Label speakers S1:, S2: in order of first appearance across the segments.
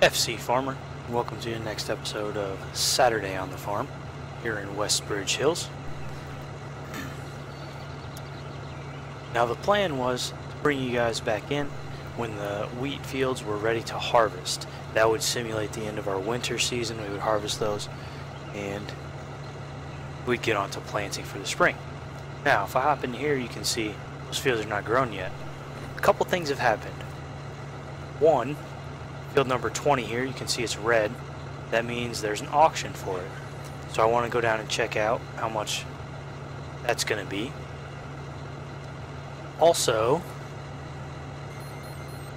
S1: FC Farmer. Welcome to the next episode of Saturday on the Farm here in Westbridge Hills. Now the plan was to bring you guys back in when the wheat fields were ready to harvest. That would simulate the end of our winter season. We would harvest those and we'd get on to planting for the spring. Now if I hop in here, you can see those fields are not grown yet. A couple things have happened. One, field number 20 here, you can see it's red. That means there's an auction for it. So I want to go down and check out how much that's going to be. Also,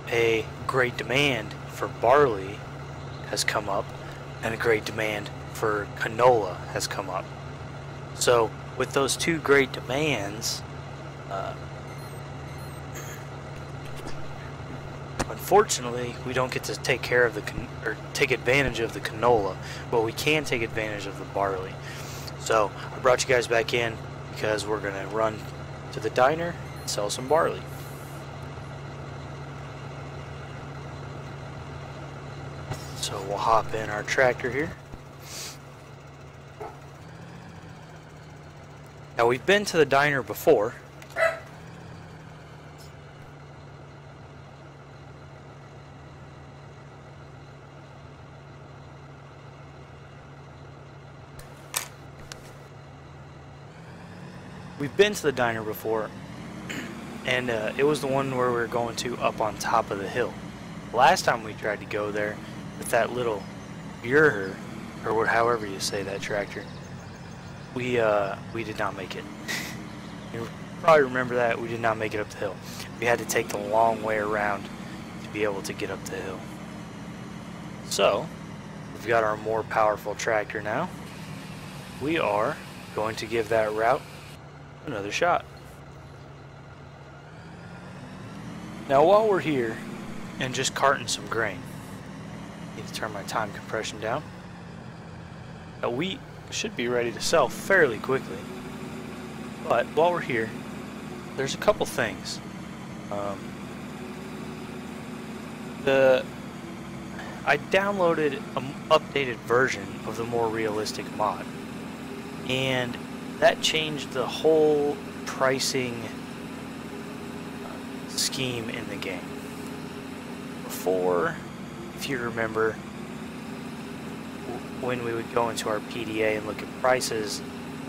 S1: a great demand for barley has come up, and a great demand for canola has come up. So with those two great demands, unfortunately, we don't get to take care of take advantage of the canola, but we can take advantage of the barley. So I brought you guys back in because we're gonna run to the diner and sell some barley. So we'll hop in our tractor here. Now we've been to the diner before. We've been to the diner before, and it was the one where we were going to up on top of the hill. Last time we tried to go there with that little Bureau, or however you say that tractor, we did not make it. You probably remember that. We did not make it up the hill. We had to take the long way around to be able to get up the hill. So we've got our more powerful tractor now. We are going to give that route another shot. Now while we're here and just carting some grain, I need to turn my time compression down. Now wheat should be ready to sell fairly quickly, but while we're here, there's a couple things. I downloaded an updated version of the More Realistic mod, and that changed the whole pricing scheme in the game. Before, if you remember, when we would go into our PDA and look at prices,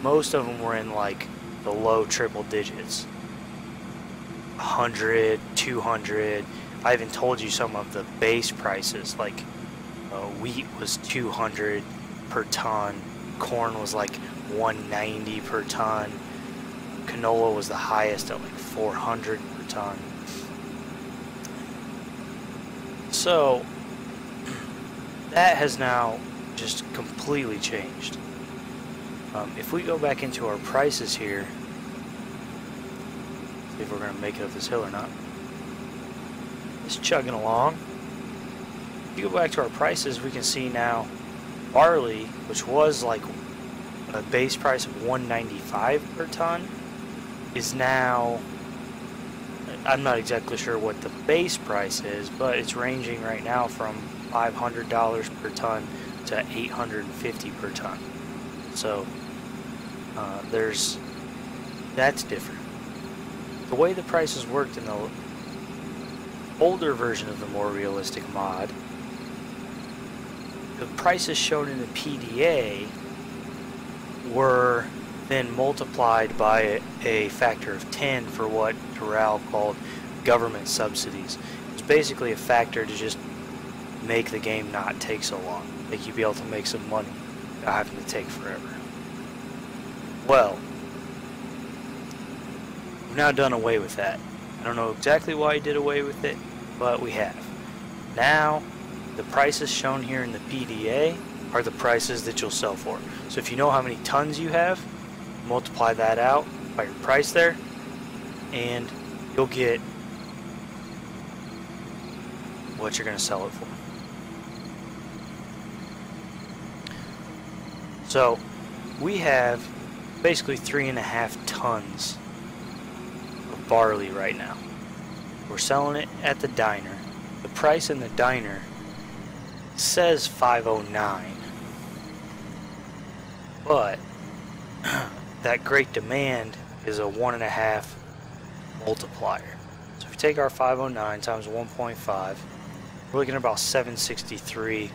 S1: most of them were in like the low triple digits. 100, 200. I even told you some of the base prices, like wheat was 200 per ton, corn was like 190 per ton, canola was the highest at like 400 per ton. So that has now just completely changed. If we go back into our prices here, see if we're going to make it up this hill or not. Just chugging along. If you go back to our prices, we can see now barley, which was like a base price of 195 per ton, is now, I'm not exactly sure what the base price is, but it's ranging right now from $500 per ton to $850 per ton. So that's different. The way the prices worked in the older version of the More Realistic mod, the prices shown in the PDA were then multiplied by a factor of 10 for what Doral called government subsidies. It's basically a factor to just make the game not take so long, make you be able to make some money without having to take forever. Well, we've now done away with that. I don't know exactly why he did away with it, but we have. Now, the prices shown here in the PDA are the prices that you'll sell for. So if you know how many tons you have, multiply that out by your price there, and you'll get what you're going to sell it for. So we have basically 3.5 tons of barley right now. We're selling it at the diner. The price in the diner says 509, but that great demand is a 1.5 multiplier. So if we take our 509 times 1.5, we're looking at about 763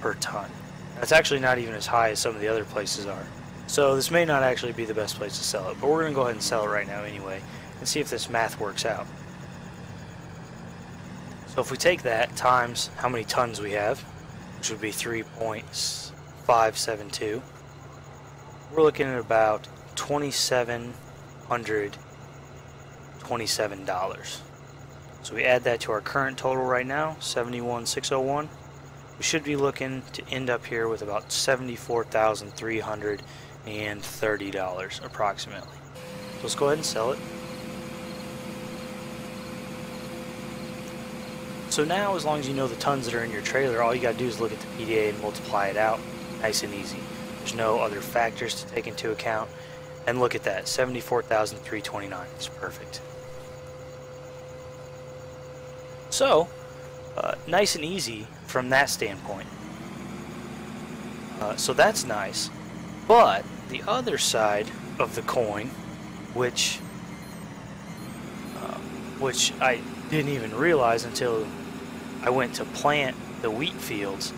S1: per ton. That's actually not even as high as some of the other places are. So this may not actually be the best place to sell it, but we're going to go ahead and sell it right now anyway and see if this math works out. So if we take that times how many tons we have, which would be 3.572, we're looking at about $2,727. So we add that to our current total right now, 71,601. We should be looking to end up here with about $74,330 approximately. So let's go ahead and sell it. So now, as long as you know the tons that are in your trailer, all you got to do is look at the PDA and multiply it out. Nice and easy. There's no other factors to take into account. And look at that, 74,329. It's perfect. So, nice and easy from that standpoint. So that's nice. But the other side of the coin, which I didn't even realize until I went to plant the wheat fields,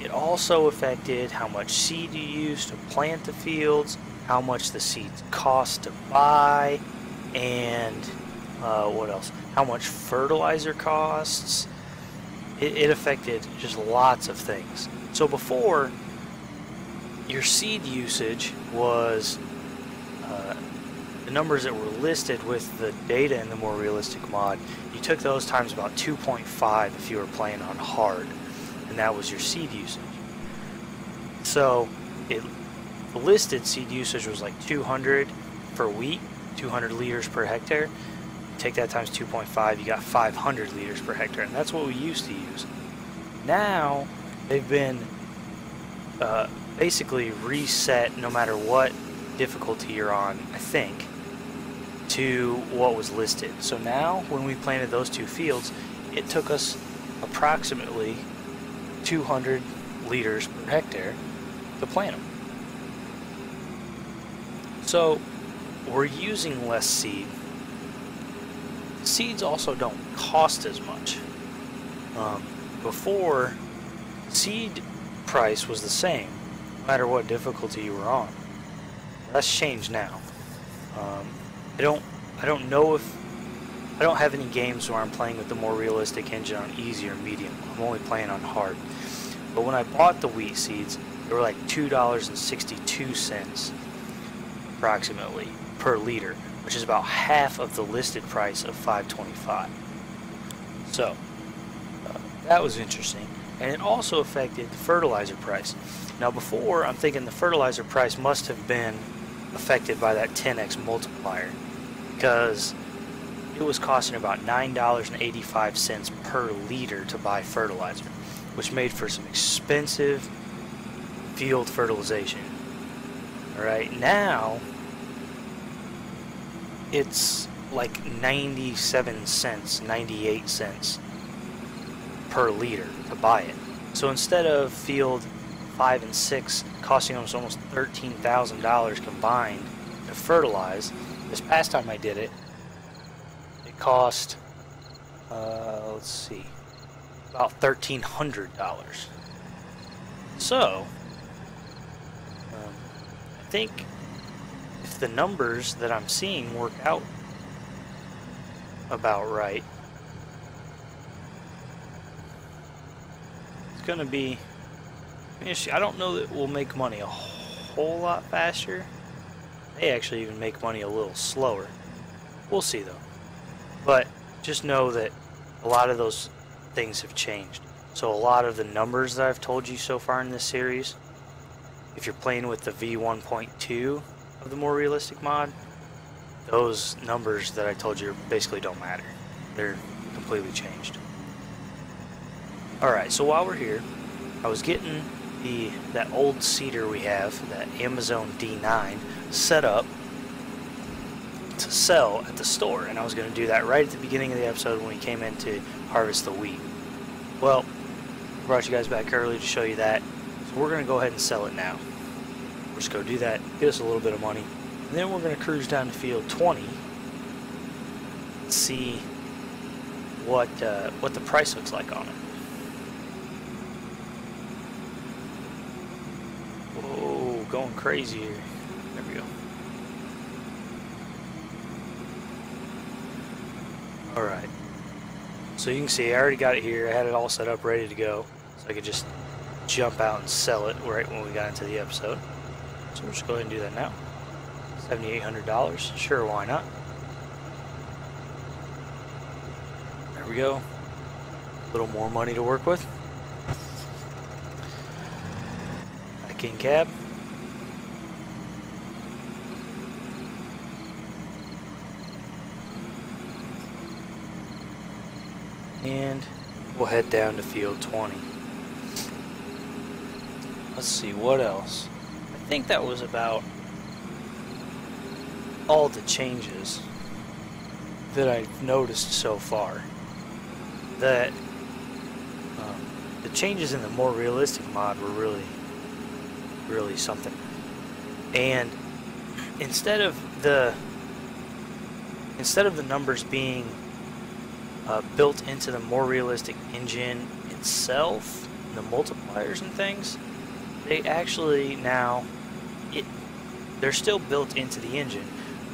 S1: it also affected how much seed you use to plant the fields, how much the seeds cost to buy, and what else? How much fertilizer costs. It affected just lots of things. So before, your seed usage was the numbers that were listed with the data in the more realistic mod. You took those times about 2.5 if you were playing on hard, and that was your seed usage. So the listed seed usage was like 200 for wheat, 200 liters per hectare. Take that times 2.5, you got 500 liters per hectare, and that's what we used to use. Now they've been basically reset, no matter what difficulty you're on, I think, to what was listed. So now when we planted those two fields, it took us approximately 200 liters per hectare to plant them. So we're using less seed. Seeds also don't cost as much. Before, seed price was the same, no matter what difficulty you were on. That's changed now. I don't know if I don't have any games where I'm playing with the more realistic engine on easy or medium. I'm only playing on hard. But when I bought the wheat seeds, they were like $2.62 approximately per liter, which is about half of the listed price of $5.25. So that was interesting, and it also affected the fertilizer price. Now before, I'm thinking the fertilizer price must have been affected by that 10x multiplier, because it was costing about $9.85 per liter to buy fertilizer, which made for some expensive field fertilization. Alright, now it's like 97 cents, 98 cents per liter to buy it. So instead of field 5 and 6 costing us almost $13,000 combined to fertilize, this past time I did it, it cost, let's see, about $1,300. So, I think if the numbers that I'm seeing work out about right, it's going to be, I don't know that we'll make money a whole lot faster. They actually even make money a little slower. We'll see though. But just know that a lot of those things have changed. So a lot of the numbers that I've told you so far in this series, if you're playing with the V1.2 of the more realistic mod, those numbers that I told you basically don't matter. They're completely changed. Alright, so while we're here, I was getting that old seeder we have, that Amazon D9, set up to sell at the store, and I was going to do that right at the beginning of the episode when we came in to harvest the wheat. Well, brought you guys back early to show you that. So we're going to go ahead and sell it now. We're just going to do that, get us a little bit of money. And then we're going to cruise down to field 20. See what the price looks like on it. Whoa, going crazy here. There we go. Alright. So you can see I already got it here. I had it all set up ready to go. So I could just jump out and sell it right when we got into the episode. So we'll just go ahead and do that now. $7,800. Sure, why not? There we go. A little more money to work with. Back in cab. And we'll head down to field 20. Let's see, what else? I think that was about all the changes that I've noticed so far. That the changes in the more realistic mod were really something. And instead of the numbers being built into the more realistic engine itself, the multipliers and things, they actually now they're still built into the engine,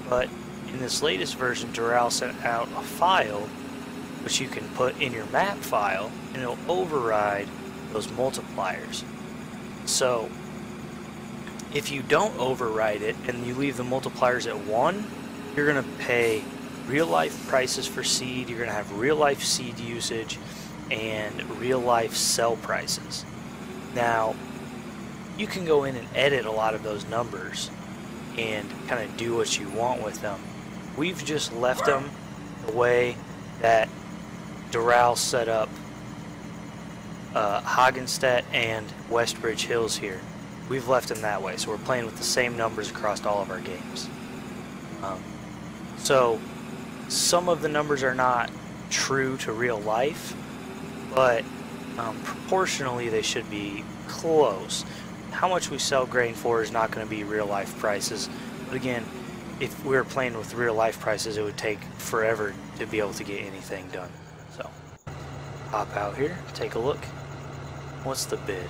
S1: but in this latest version, Doral sent out a file which you can put in your map file, and it'll override those multipliers. So if you don't override it and you leave the multipliers at 1, you're going to pay real life prices for seed, you're going to have real life seed usage, and real life sell prices. Now, you can go in and edit a lot of those numbers and kind of do what you want with them. We've just left them the way that Doral set up Hagenstedt and Westbridge Hills here. We've left them that way, so we're playing with the same numbers across all of our games. So some of the numbers are not true to real life, but proportionally they should be close. How much we sell grain for is not going to be real life prices, but again, if we were playing with real life prices, it would take forever to be able to get anything done. So hop out here, take a look. What's the bid?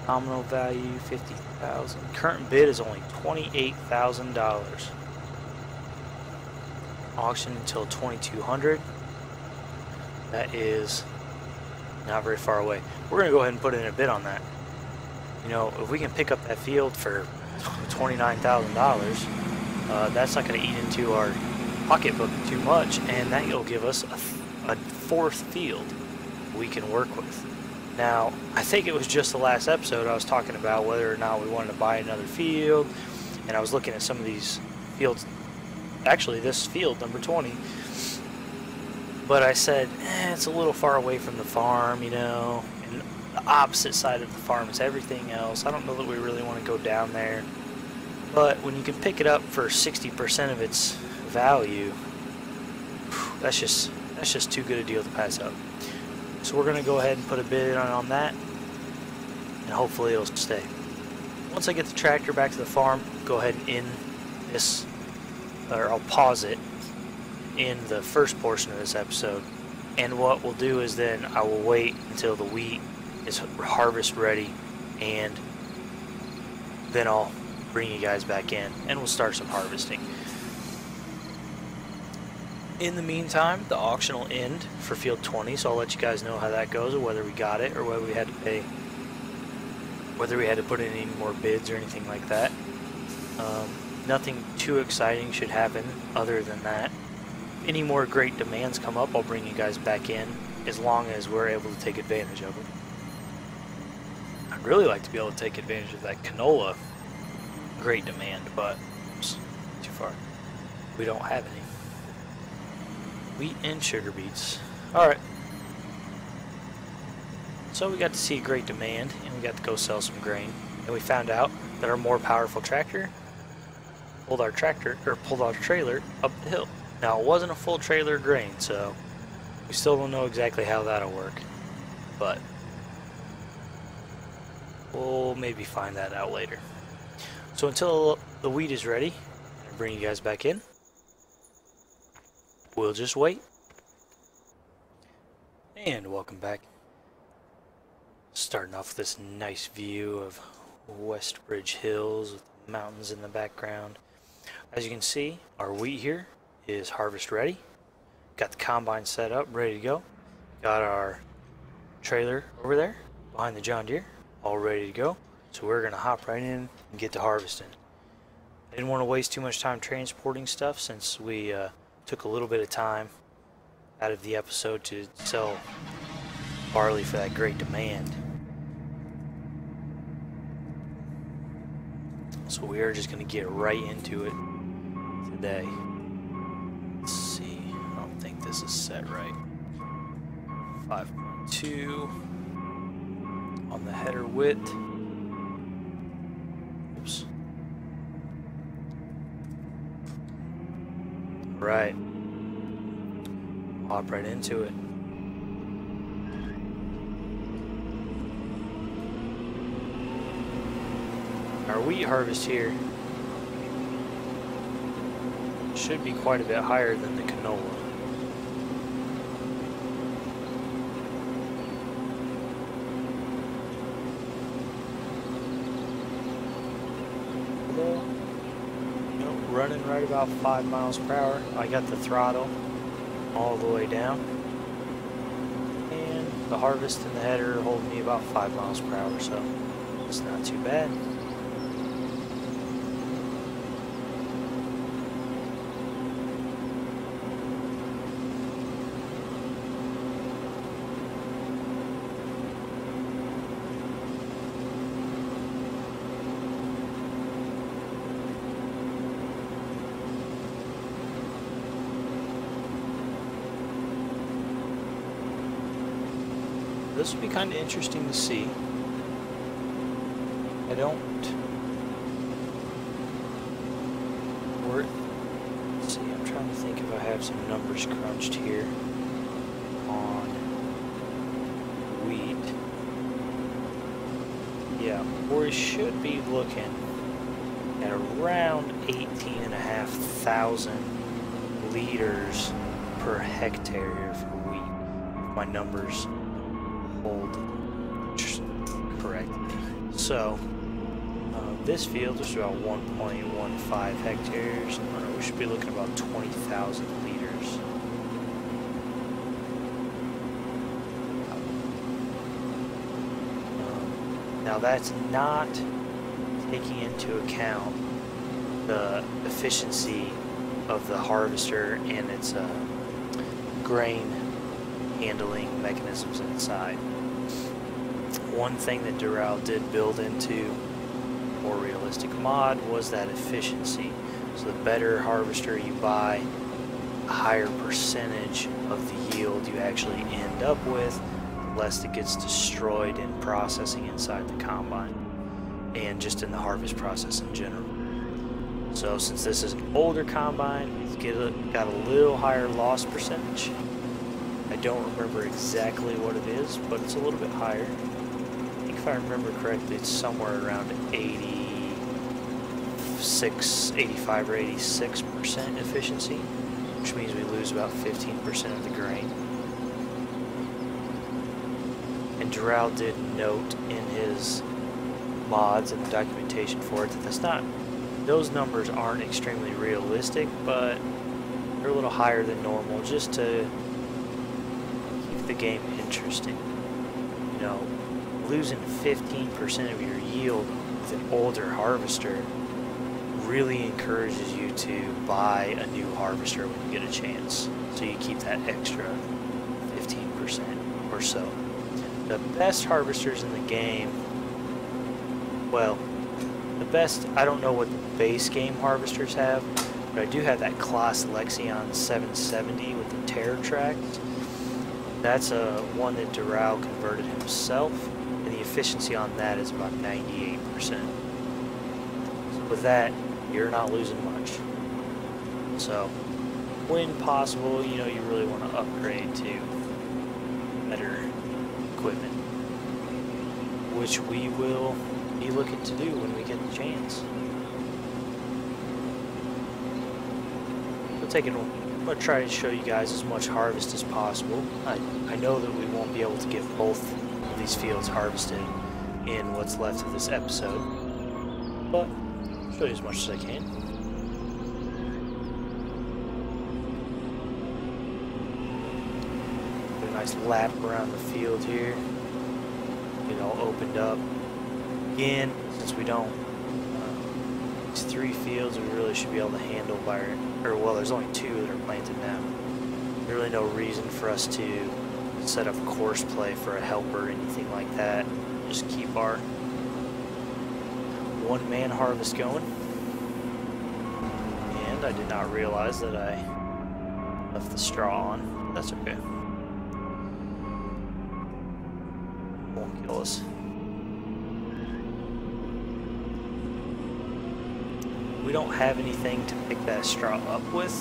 S1: Nominal value $50,000. Current bid is only $28,000. Auction until 2200. That is not very far away. We're gonna go ahead and put in a bid on that. You know, if we can pick up that field for $29,000, that's not gonna eat into our pocketbook too much, and that will give us a fourth field we can work with. Now, I think it was just the last episode I was talking about whether or not we wanted to buy another field, and I was looking at some of these fields. Actually, this field, number 20, but I said, it's a little far away from the farm, you know, and the opposite side of the farm is everything else. I don't know that we really want to go down there, but when you can pick it up for 60% of its value, that's just too good a deal to pass up. So we're going to go ahead and put a bid on that, and hopefully it'll stay. Once I get the tractor back to the farm, go ahead and end this, or I'll pause it in the first portion of this episode. And what we'll do is then I will wait until the wheat is harvest ready, and then I'll bring you guys back in and we'll start some harvesting. In the meantime, the auction will end for field 20, so I'll let you guys know how that goes, or whether we got it, or whether we had to pay, whether we had to put in any more bids or anything like that. Nothing too exciting should happen other than that. Any more great demands come up, I'll bring you guys back in, as long as we're able to take advantage of them. I'd really like to be able to take advantage of that canola great demand, but it's too far. We don't have any. Wheat and sugar beets. Alright. So we got to see a great demand, and we got to go sell some grain. And we found out that our more powerful tractor pulled our trailer up the hill. Now, it wasn't a full trailer of grain, so we still don't know exactly how that'll work. but we'll maybe find that out later. So until the wheat is ready, I'll bring you guys back in. We'll just wait. And welcome back. Starting off with this nice view of Westbridge Hills with the mountains in the background. As you can see, our wheat here is harvest ready. Got the combine set up, ready to go. Got our trailer over there behind the John Deere, all ready to go. So we're gonna hop right in and get to harvesting. I didn't want to waste too much time transporting stuff since we took a little bit of time out of the episode to sell barley for that great demand. So we are just going to get right into it today. Let's see, I don't think this is set right. 5.2 on the header width. Oops. Right. Hop right into it. Our wheat harvest here should be quite a bit higher than the canola. Although, you know, running right about 5 miles per hour. I got the throttle all the way down, and the harvest and the header are holding me about 5 miles per hour, so it's not too bad. This will be kind of interesting to see. I don't... Let's see, I'm trying to think if I have some numbers crunched here on wheat. Yeah, we should be looking at around 18,500 liters per hectare here for wheat, if my numbers hold correctly. So this field is about 1.15 hectares. We should be looking at about 20,000 liters. Now that's not taking into account the efficiency of the harvester and its grain handling mechanisms inside. One thing that Doral did build into more realistic mod was that efficiency. So the better harvester you buy, a higher percentage of the yield you actually end up with, the less that gets destroyed in processing inside the combine and just in the harvest process in general. So since this is an older combine, it's got a little higher loss percentage. I don't remember exactly what it is, but it's a little bit higher. I think if I remember correctly, it's somewhere around 85 or 86% efficiency, which means we lose about 15% of the grain. And Doral did note in his mods and the documentation for it that those numbers aren't extremely realistic, but they're a little higher than normal just to the game interesting. You know, losing 15% of your yield with an older harvester really encourages you to buy a new harvester when you get a chance, so you keep that extra 15% or so. The best harvesters in the game, well, the best, I don't know what the base game harvesters have, but I do have that Claas Lexion 770 with the tear tracks. That's one that Doral converted himself, and the efficiency on that is about 98%. So with that, you're not losing much. So when possible, you know, you really want to upgrade to better equipment, which we will be looking to do when we get the chance. I'm going to try to show you guys as much harvest as possible. I know that we won't be able to get both of these fields harvested in what's left of this episode, but I'll show you as much as I can. Put a nice lap around the field here. Get it all opened up. Again, since we don't, these 3 fields we really should be able to handle by well, there's only 2 that are planted now. There's really no reason for us to set up course play for a helper or anything like that. Just keep our one-man harvest going. And I did not realize that I left the straw on. That's okay. Won't kill us. We don't have anything to pick that straw up with,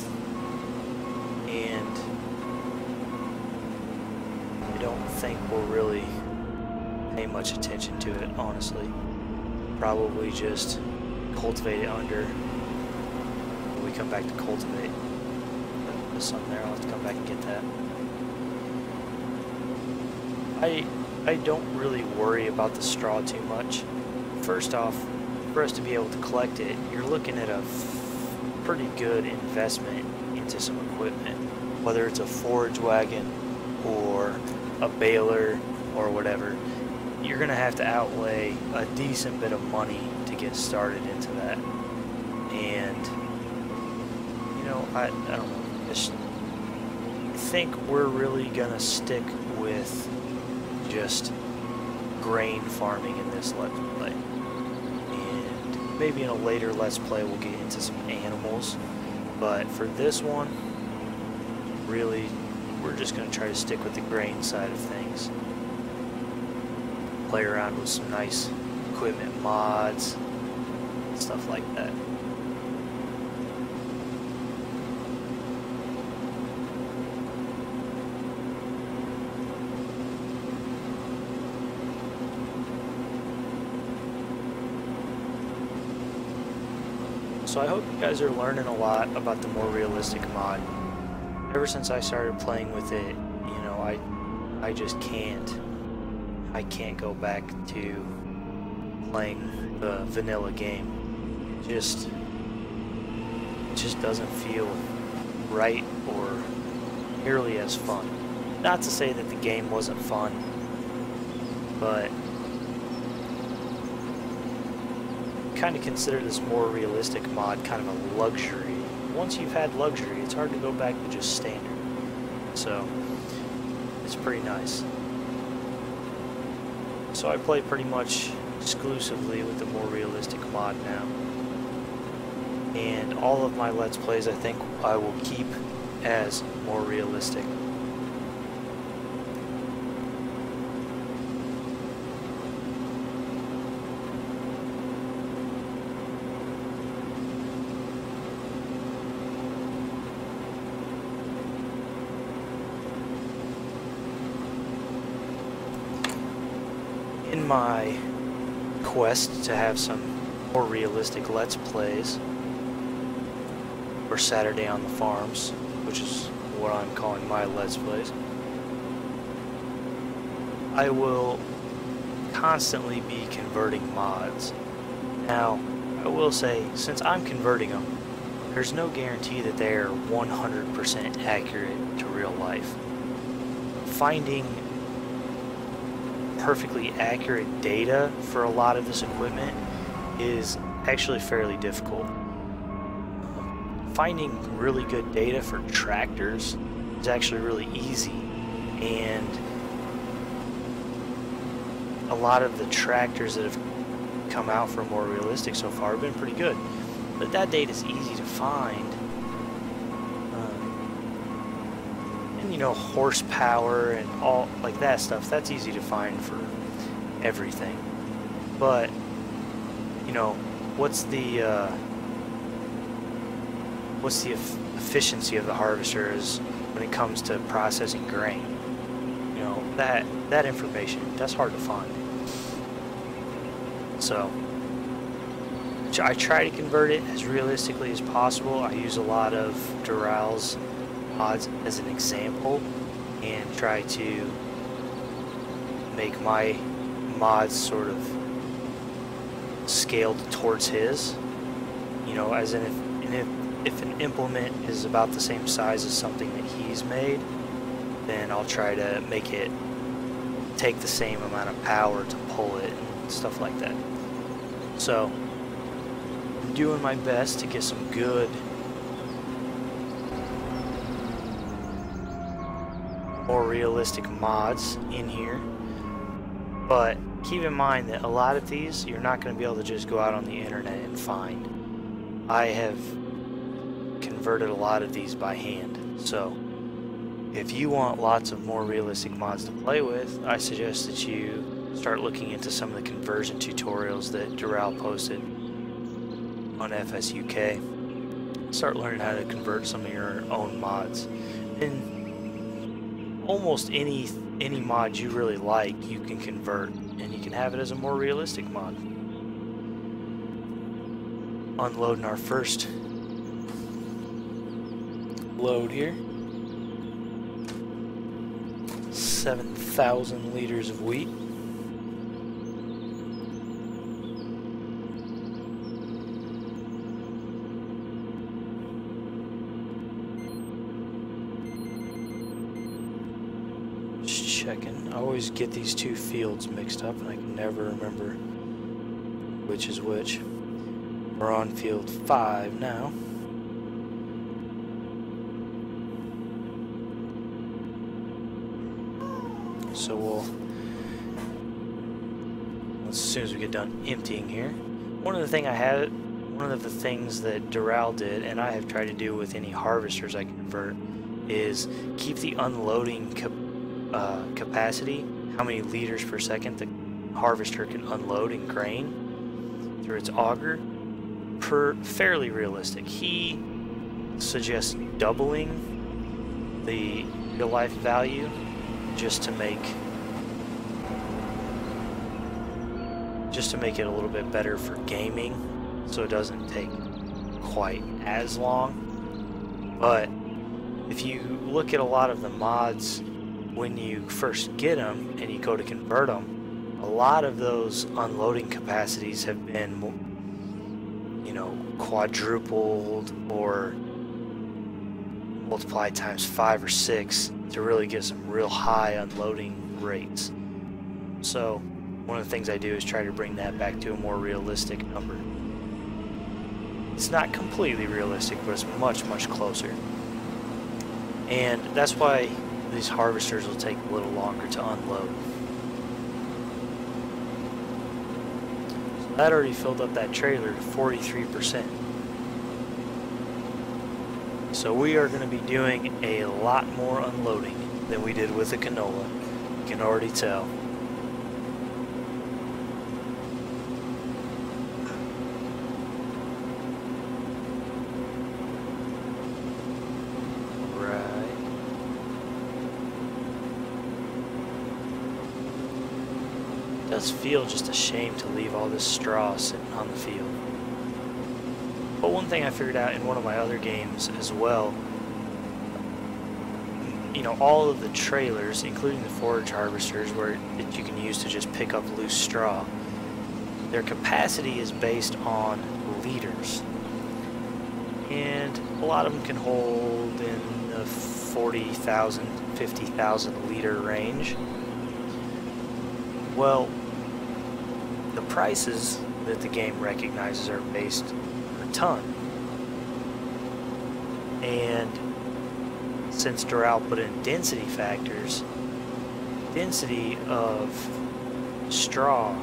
S1: and I don't think we'll really pay much attention to it, honestly. Probably just cultivate it under when we come back to cultivate. There's some there, I'll have to come back and get that. I don't really worry about the straw too much. First off, for us to be able to collect it, you're looking at a pretty good investment into some equipment, whether it's a forage wagon or a baler or whatever. You're gonna have to outlay a decent bit of money to get started into that. And you know, I don't know, I think we're really gonna stick with just grain farming in this Let's Play. Maybe in a later Let's Play we'll get into some animals, but for this one, really, we're just going to try to stick with the grain side of things. Play around with some nice equipment mods, stuff like that. So I hope you guys are learning a lot about the more realistic mod. Ever since I started playing with it, you know, I just can't. I can't go back to playing the vanilla game. It just doesn't feel right or nearly as fun. Not to say that the game wasn't fun, but kind of consider this more realistic mod kind of a luxury. Once you've had luxury, it's hard to go back to just standard. So it's pretty nice. So I play pretty much exclusively with the more realistic mod now. And all of my Let's Plays I think I will keep as more realistic. In my quest to have some more realistic Let's Plays for Saturday on the Farms, which is what I'm calling my Let's Plays, I will constantly be converting mods. Now, I will say, since I'm converting them, there's no guarantee that they are 100% accurate to real life. Finding perfectly accurate data for a lot of this equipment is actually fairly difficult. Finding really good data for tractors is actually really easy, and a lot of the tractors that have come out for more realistic so far have been pretty good, but that data is easy to find. And you know, horsepower and all like that stuff, that's easy to find for everything. But you know, what's the efficiency of the harvester is when it comes to processing grain. You know, that information, that's hard to find. So I try to convert it as realistically as possible. I use a lot of Dural's mods as an example and try to make my mods sort of scaled towards his. You know, as in if an implement is about the same size as something that he's made, then I'll try to make it take the same amount of power to pull it and stuff like that. So I'm doing my best to get some good more realistic mods in here, but keep in mind that a lot of these you're not going to be able to just go out on the internet and find. I have converted a lot of these by hand, so if you want lots of more realistic mods to play with, I suggest that you start looking into some of the conversion tutorials that Dural posted on FSUK. Start learning how to convert some of your own mods. And almost any mod you really like, you can convert, and you can have it as a more realistic mod. Unloading our first load here. 7,000 liters of wheat. Just checking. I always get these two fields mixed up and I can never remember which is which. We're on field 5 now. So we'll, as soon as we get done emptying here, one of the things that Dural did, and I have tried to do with any harvesters I convert, is keep the unloading capacity, how many liters per second the harvester can unload in grain through its auger, fairly realistic. He suggests doubling the real life value just to make it a little bit better for gaming, so it doesn't take quite as long. But if you look at a lot of the mods when you first get them and you go to convert them, a lot of those unloading capacities have been, you know, quadrupled or multiplied times 5 or 6 to really get some real high unloading rates. So one of the things I do is try to bring that back to a more realistic number. It's not completely realistic, but it's much, much closer. And that's why these harvesters will take a little longer to unload. So that already filled up that trailer to 43%. So we are going to be doing a lot more unloading than we did with the canola. You can already tell. Right. It does feel just a shame to leave all this straw sitting on the field. But one thing I figured out in one of my other games as well, you know, all of the trailers, including the forage harvesters that you can use to just pick up loose straw, their capacity is based on liters. And a lot of them can hold in the 40,000, 50,000 liter range. Well, the prices that the game recognizes are based ton. And since Dural put in density factors, density of straw,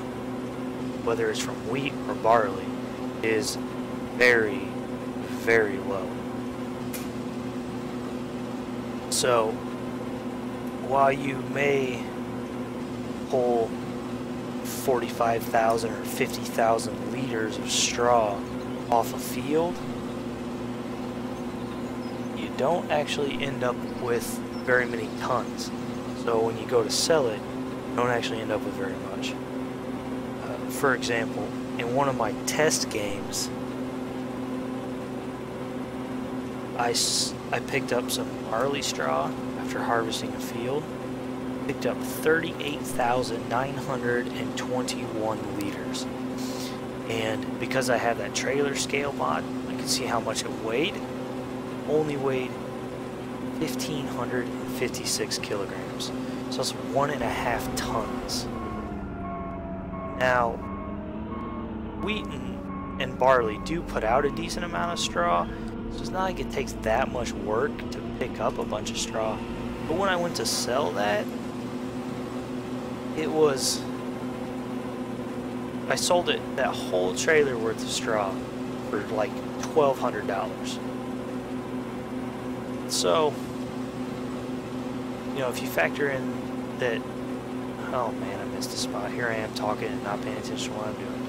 S1: whether it's from wheat or barley, is very, very low. So while you may pull 45,000 or 50,000 liters of straw off a field, you don't actually end up with very many tons. So So when you go to sell it, you don't actually end up with very much. For example, in one of my test games, I picked up some barley straw after harvesting a field. Picked up 38,921 liters. And because I have that trailer scale mod, I can see how much it weighed. Only weighed 1,556 kilograms. So it's 1.5 tons. Now, wheat and barley do put out a decent amount of straw, so it's not like it takes that much work to pick up a bunch of straw. But when I went to sell that, I sold it, that whole trailer worth of straw, for like $1,200. So, you know, if you factor in that, oh man, I missed a spot. Here I am talking and not paying attention to what I'm doing.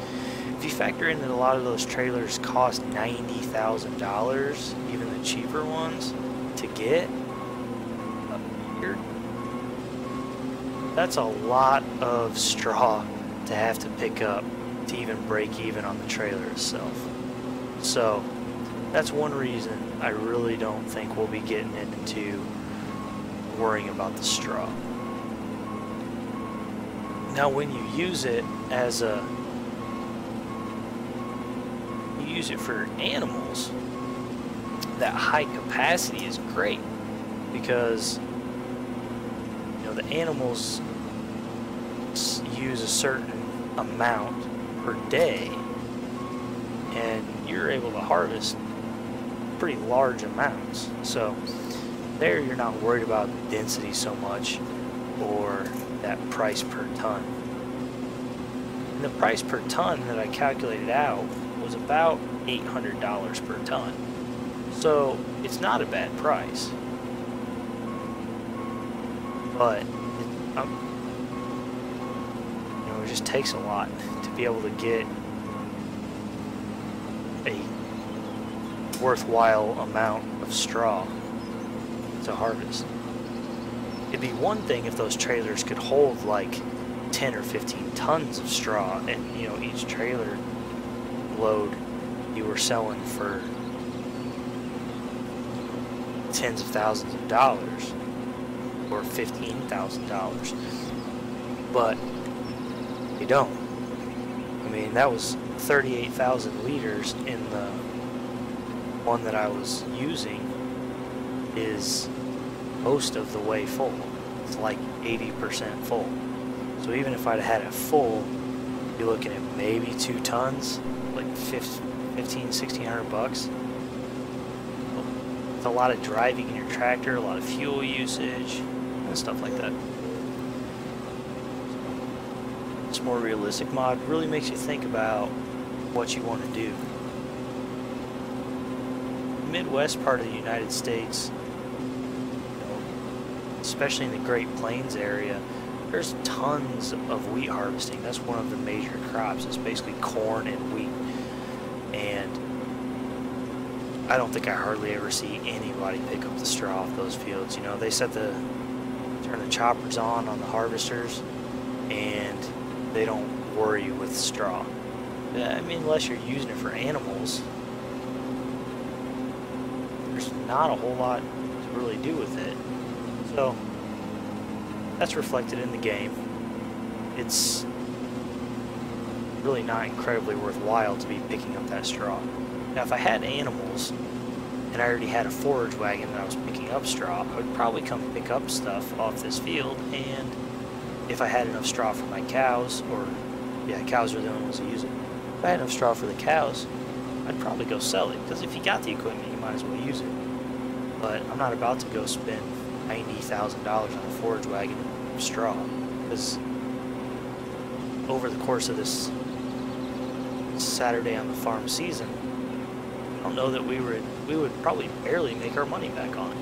S1: If you factor in that a lot of those trailers cost $90,000, even the cheaper ones, to get, that's a lot of straw to have to pick up to even break even on the trailer itself. So that's one reason I really don't think we'll be getting into worrying about the straw. Now when you use it as you use it for animals, that high capacity is great, because you know the animals use a certain amount per day, and you're able to harvest pretty large amounts. So there you're not worried about density so much, or that price per ton. And the price per ton that I calculated out was about $800 per ton. So it's not a bad price. But it just takes a lot to be able to get a worthwhile amount of straw to harvest. It'd be one thing if those trailers could hold like 10 or 15 tons of straw, and you know, each trailer load you were selling for tens of thousands of dollars or $15,000, but you don't. I mean, that was 38,000 liters in the one that I was using is most of the way full. It's like 80% full. So even if I'd had it full, you're looking at maybe 2 tons, like $1,600. It's a lot of driving in your tractor, a lot of fuel usage, and stuff like that. This more realistic mod really makes you think about what you want to do. The Midwest part of the United States, especially in the Great Plains area, there's tons of wheat harvesting. That's one of the major crops. It's basically corn and wheat. And I don't think I hardly ever see anybody pick up the straw off those fields. You know, they turn the choppers on the harvesters, and they don't worry with straw. I mean, unless you're using it for animals, there's not a whole lot to really do with it. So that's reflected in the game. It's really not incredibly worthwhile to be picking up that straw. Now, if I had animals and I already had a forage wagon that I was picking up straw, I would probably come pick up stuff off this field, and if I had enough straw for my cows, or yeah, cows are the only ones who use it. If I had enough straw for the cows, I'd probably go sell it, because if you got the equipment, you might as well use it. But I'm not about to go spend $90,000 on a forage wagon of straw, because over the course of this Saturday on the farm season, I don't know that we would probably barely make our money back on it.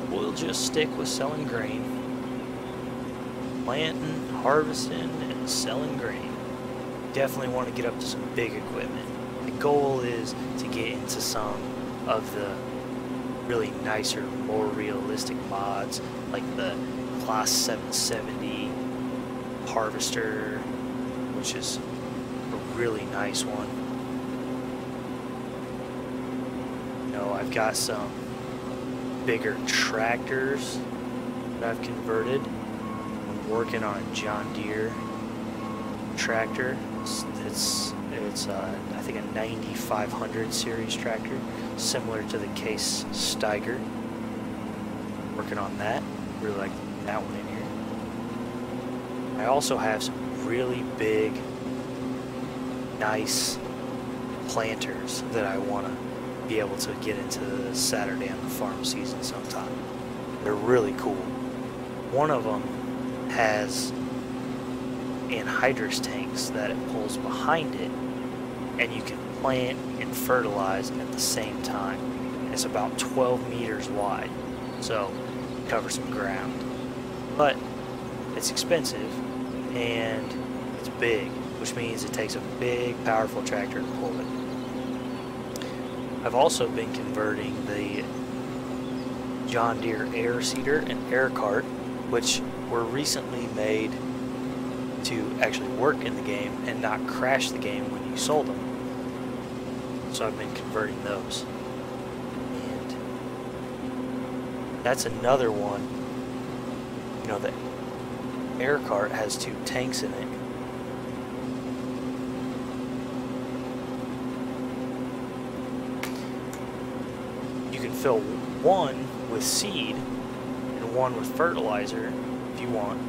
S1: We'll just stick with selling grain, planting, harvesting, and selling grain. Definitely want to get up to some big equipment. The goal is to get into some of the really nicer, more realistic mods, like the Class 770 Harvester, which is a really nice one. You know, I've got some bigger tractors that I've converted. I'm working on a John Deere tractor. It's I think a 9500 series tractor, similar to the Case Steiger. Working on that. Really like that one in here. I also have some really big, nice planters that I want to be able to get into the Saturday on the farm season sometime. They're really cool. One of them has anhydrous tanks that it pulls behind it, and you can plant and fertilize at the same time. And it's about 12 meters wide, so it covers some ground. But it's expensive and it's big, which means it takes a big, powerful tractor to pull it. I've also been converting the John Deere air seeder and air cart, which were recently made to actually work in the game and not crash the game when you sold them. So I've been converting those. And that's another one. You know, the air cart has 2 tanks in it. You can fill one with seed and one with fertilizer if you want,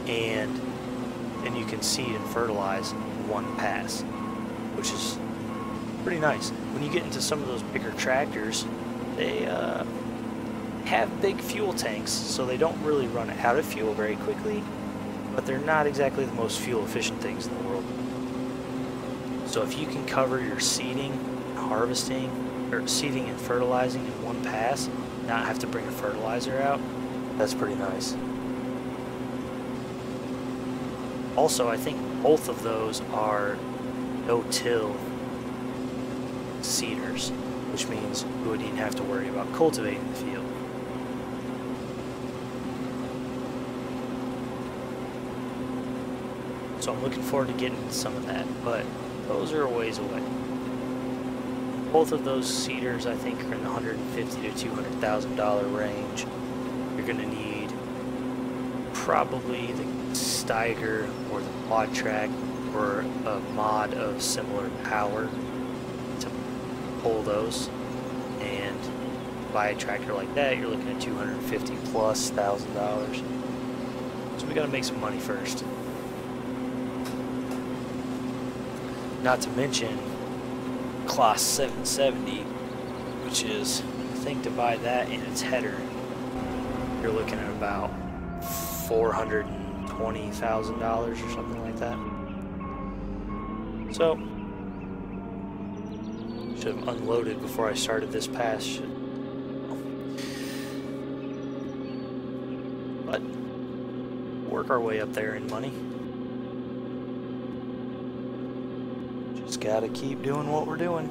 S1: and you can seed and fertilize in one pass, which is pretty nice. When you get into some of those bigger tractors, they have big fuel tanks, so they don't really run out of fuel very quickly, but they're not exactly the most fuel efficient things in the world. So if you can cover your seeding and harvesting, or seeding and fertilizing in one pass, not have to bring a fertilizer out, that's pretty nice. Also, I think both of those are no-till seeders, which means we wouldn't even have to worry about cultivating the field. So I'm looking forward to getting some of that, but those are a ways away. Both of those seeders, I think, are in the $150,000 to $200,000 range. You're going to need probably the Steiger or the Quad Track or a mod of similar power to pull those. And buy a tractor like that, you're looking at $250,000 plus. So we got to make some money first. Not to mention Class 770, which is, I think, to buy that in its header, you're looking at about $420,000 or something like that. So, should have unloaded before I started this pass. But work our way up there in money. Just gotta keep doing what we're doing.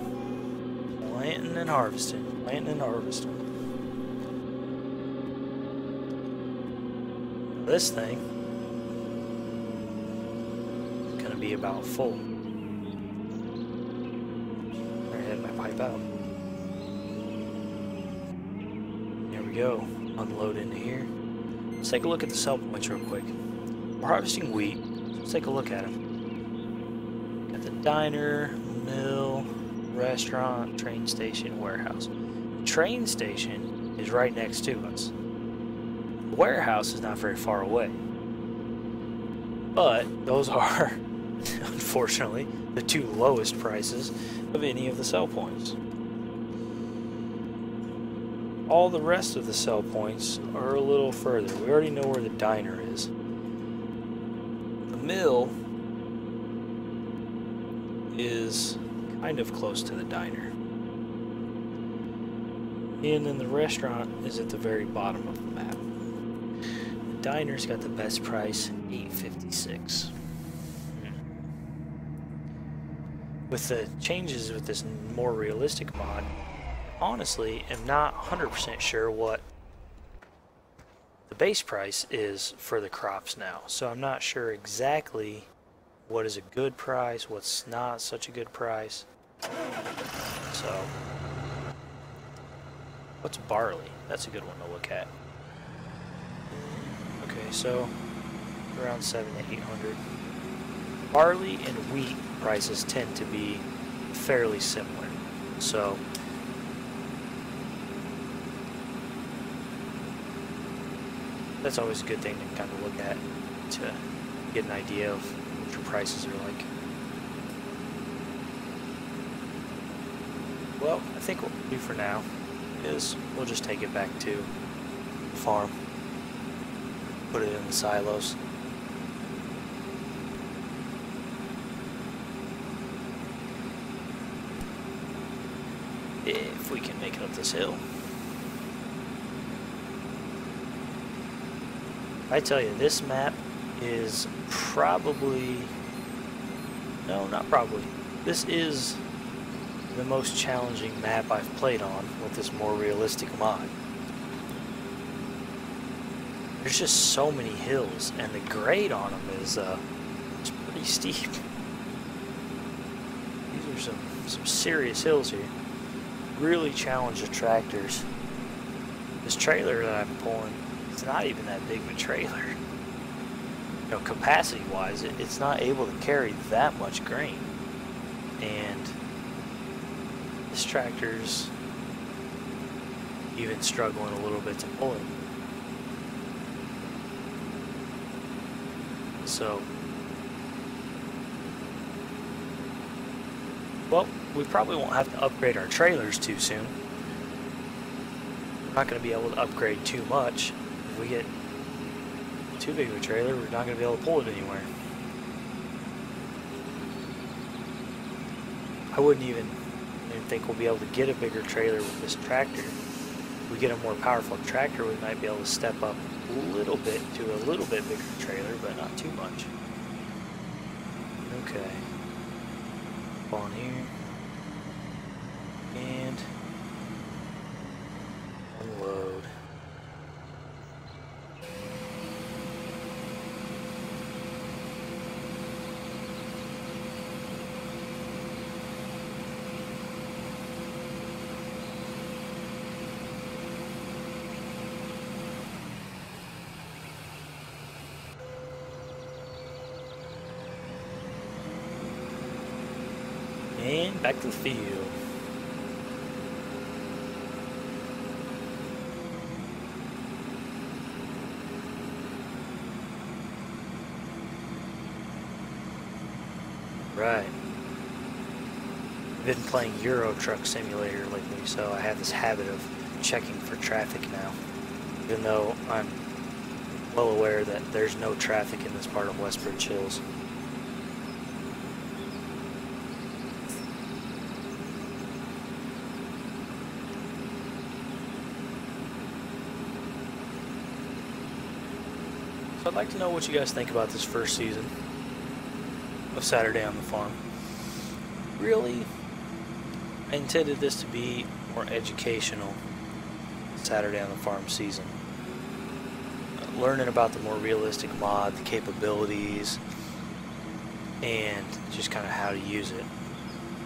S1: Planting and harvesting. Planting and harvesting. This thing is gonna be about full. I had my pipe out. There we go. Unload into here. Let's take a look at the sell points real quick. We're harvesting wheat. So let's take a look at them. Got the diner, mill, restaurant, train station, warehouse. The train station is right next to us. The warehouse is not very far away. But those are, unfortunately, the 2 lowest prices of any of the sell points. All the rest of the sell points are a little further. We already know where the diner is. The mill is kind of close to the diner. And then the restaurant is at the very bottom of the map. The diner's got the best price, $8.56. With the changes with this more realistic mod, honestly am not 100% sure what the base price is for the crops now. So I'm not sure exactly what is a good price, what's not such a good price. So, what's barley? That's a good one to look at. Okay, so around 700 to 800. Barley and wheat prices tend to be fairly similar. So, that's always a good thing to kind of look at to get an idea of what your prices are like. Well, I think what we'll do for now is we'll just take it back to the farm, put it in the silos. If we can make it up this hill. I tell you, this map is probably, no, not probably, this is the most challenging map I've played on with this more realistic mod. There's just so many hills, and the grade on them is it's pretty steep. These are some serious hills here. Really challenge the tractors. This trailer that I'm pulling, it's not even that big of a trailer. You know, capacity-wise, it's not able to carry that much grain. And this tractor's even struggling a little bit to pull it. So, well, we probably won't have to upgrade our trailers too soon. We're not going to be able to upgrade too much. If we get too big of a trailer, we're not going to be able to pull it anywhere. I wouldn't even think we'll be able to get a bigger trailer with this tractor. If we get a more powerful tractor, we might be able to step up a little bit to a little bit bigger trailer, but not too much. Okay. On here. And unload. And back to the field. Right. I've been playing Euro Truck Simulator lately, so I have this habit of checking for traffic now. Even though I'm well aware that there's no traffic in this part of Westbridge Hills. So I'd like to know what you guys think about this first season of Saturday on the Farm. Really, I intended this to be more educational Saturday on the Farm season. Learning about the more realistic mod, the capabilities, and just kind of how to use it.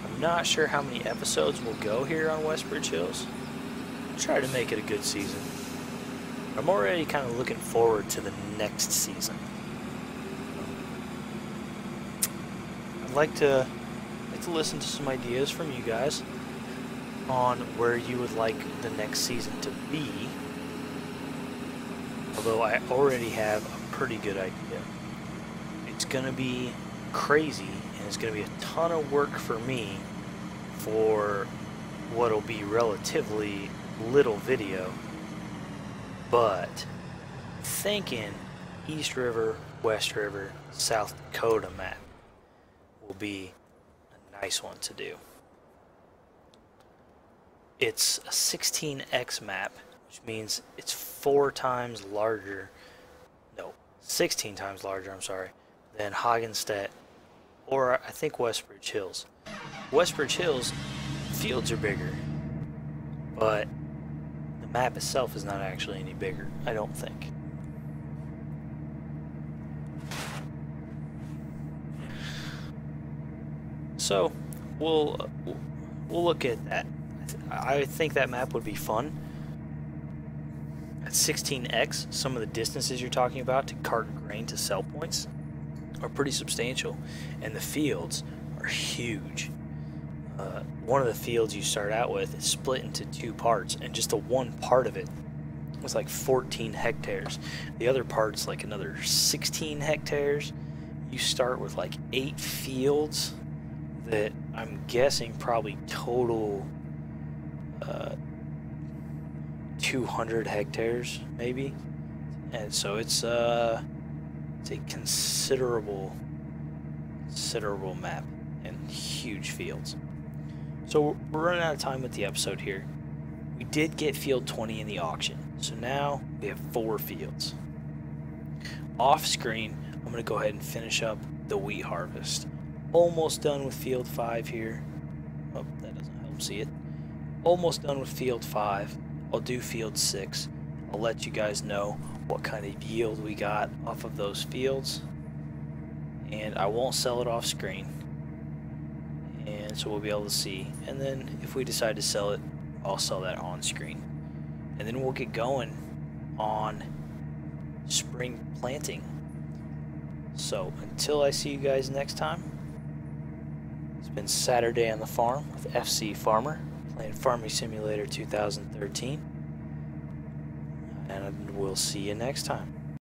S1: I'm not sure how many episodes will go here on Westbridge Hills. I'll try to make it a good season. I'm already kind of looking forward to the next season. I'd like to listen to some ideas from you guys on where you would like the next season to be. Although I already have a pretty good idea. It's going to be crazy, and it's going to be a ton of work for me for what'll be relatively little video. But thinking East River, West River, South Dakota map will be a nice one to do. It's a 16x map, which means it's 4 times larger, no, 16 times larger, I'm sorry, than Hagenstedt, or I think Westbridge Hills. Westbridge Hills, fields are bigger, but the map itself is not actually any bigger, I don't think. So we'll look at that. I think that map would be fun. At 16x, some of the distances you're talking about to cart grain to sell points are pretty substantial, and the fields are huge. One of the fields you start out with is split into 2 parts, and just the one part of it was like 14 hectares. The other part's like another 16 hectares. You start with like 8 fields that I'm guessing probably total 200 hectares maybe, and so it's a considerable map and huge fields. So we're running out of time with the episode here. We did get field 20 in the auction, so now we have 4 fields. Off screen, I'm going to go ahead and finish up the wheat harvest. Almost done with field 5 here. Oh, that doesn't help see it. Almost done with field 5. I'll do field 6. I'll let you guys know what kind of yield we got off of those fields, and I won't sell it off screen, and so we'll be able to see. And then if we decide to sell it, I'll sell that on screen, and then we'll get going on spring planting. So until I see you guys next time, it's been Saturday on the farm with FC Farmer, playing Farming Simulator 2013, and we'll see you next time.